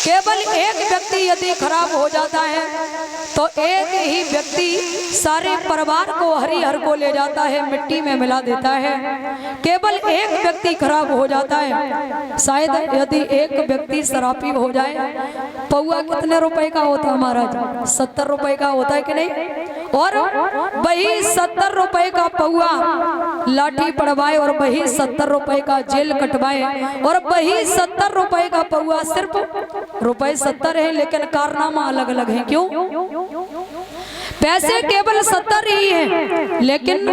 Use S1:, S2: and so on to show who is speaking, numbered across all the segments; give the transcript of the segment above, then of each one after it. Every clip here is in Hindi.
S1: केवल एक व्यक्ति यदि खराब हो जाता है तो एक ही व्यक्ति सारे परिवार को हरिहर को ले जाता है, मिट्टी में मिला देता है। केवल एक व्यक्ति खराब हो जाता है। शायद यदि एक व्यक्ति शराबी हो जाए, पौआ कितने रुपए का होता है महाराज? 70 रुपए का होता है कि नहीं? और वही 70 रुपए का पौआ लाठी पड़वाए और वही 70 रुपए का जेल कटवाए और वही 70 रुपए का पौआ, सिर्फ रुपए 70 है लेकिन कारनामा अलग अलग है। क्यों? पैसे केवल 70 ही है, लेकिन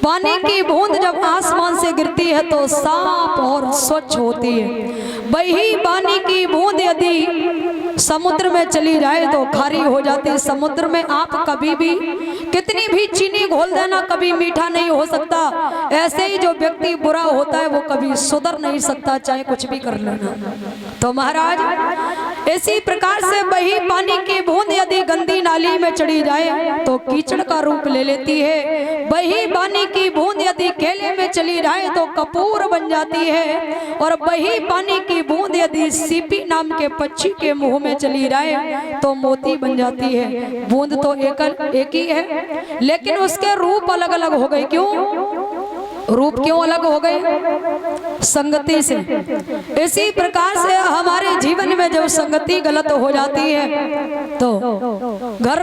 S1: पानी की बूंद जब आसमान से गिरती है तो साफ और स्वच्छ होती है। वही पानी की बूंद यदि समुद्र में चली जाए तो खारी हो जाती है। समुद्र में आप कभी भी कितनी भी चीनी घोल देना, कभी मीठा नहीं हो सकता। ऐसे ही जो व्यक्ति बुरा होता है वो कभी सुधर नहीं सकता, चाहे कुछ भी कर लेना। तो महाराज इसी प्रकार से वही पानी की बूंद यदि गंदी नाली में चढ़ी जाए तो कीचड़ का रूप ले लेती है। वही पानी की बूंद यदि केले में चली जाए तो कपूर बन जाती है। और वही पानी की बूंद यदि सीपी नाम के पक्षी के मुंह में चली जाए तो मोती बन जाती है। बूंद तो एक ही है, लेकिन उसके रूप अलग अलग हो गए। क्यों? रूप क्यों अलग हो गए? संगति से। इसी प्रकार से हमारे जीवन में जब संगति गलत हो जाती है तो घर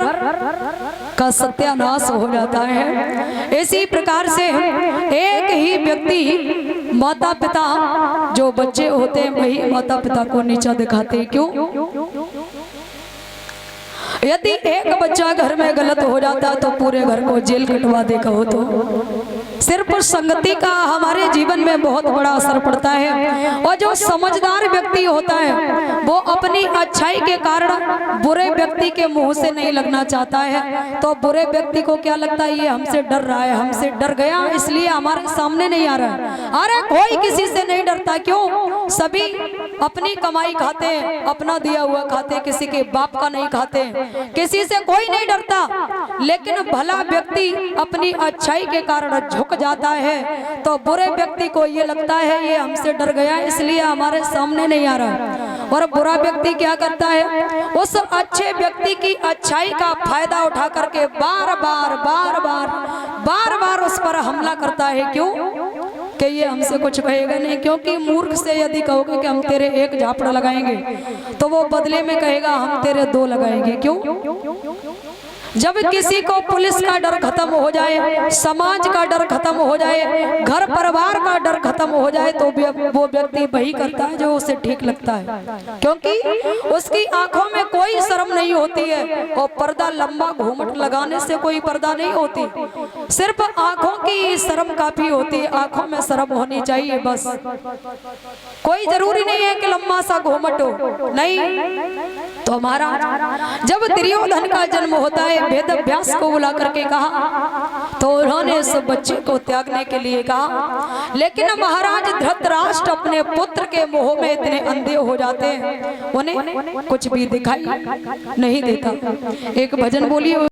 S1: का सत्यानाश हो जाता है। इसी प्रकार से एक ही व्यक्ति, माता पिता जो बच्चे होते हैं वही माता पिता को नीचा दिखाते हैं। क्यों? यदि एक बच्चा घर में गलत हो जाता तो पूरे घर को जेल कटवा दे कहो तो। सिर्फ संगति का हमारे जीवन में बहुत बड़ा असर पड़ता है। और जो समझदार व्यक्ति होता है वो अपनी अच्छाई के कारण बुरे व्यक्ति के मुंह से नहीं लगना चाहता है। तो बुरे व्यक्ति को क्या लगता है, ये हमसे डर रहा है, हमसे डर गया इसलिए हमारे सामने नहीं आ रहा है। अरे कोई किसी से नहीं डरता। क्यों? सभी अपनी कमाई खाते हैं, अपना दिया हुआ खाते, किसी के बाप का नहीं खाते, किसी से कोई नहीं डरता। लेकिन भला व्यक्ति अपनी अच्छाई के कारण झुक जाता है तो बुरे व्यक्ति को ये लगता है ये हमसे डर गया इसलिए हमारे सामने नहीं आ रहा। और बुरा व्यक्ति क्या करता है, उस अच्छे व्यक्ति की अच्छाई का फायदा उठा करके बार बार उस पर हमला करता है। क्यों? कि ये हमसे कुछ कहेगा नहीं। क्योंकि मूर्ख से यदि कहोगे कि हम तेरे एक झापड़ लगाएंगे तो वो बदले में कहेगा हम तेरे 2 लगाएंगे। क्यों? जब किसी को पुलिस का डर खत्म हो जाए, समाज का डर खत्म हो जाए, घर परिवार का डर खत्म हो जाए तो वो व्यक्ति वही करता है जो उसे ठीक लगता है। क्योंकि उसकी आंखों में कोई शर्म नहीं होती है। और पर्दा लंबा घूमट लगाने से कोई पर्दा नहीं होती, सिर्फ आंखों की शर्म काफी होती है। आंखों में शर्म होनी चाहिए बस। कोई जरूरी नहीं है कि लंबा सा घूमट हो, नहीं। तो हमारा जब दुर्योधन का जन्म होता है, वेद व्यास को बुला करके कहा तो उन्होंने इस बच्चे को त्यागने के लिए कहा। लेकिन महाराज धृतराष्ट्र अपने पुत्र के मोह में इतने अंधे हो जाते हैं, उन्हें कुछ भी दिखाई नहीं देता। एक भजन बोलिए।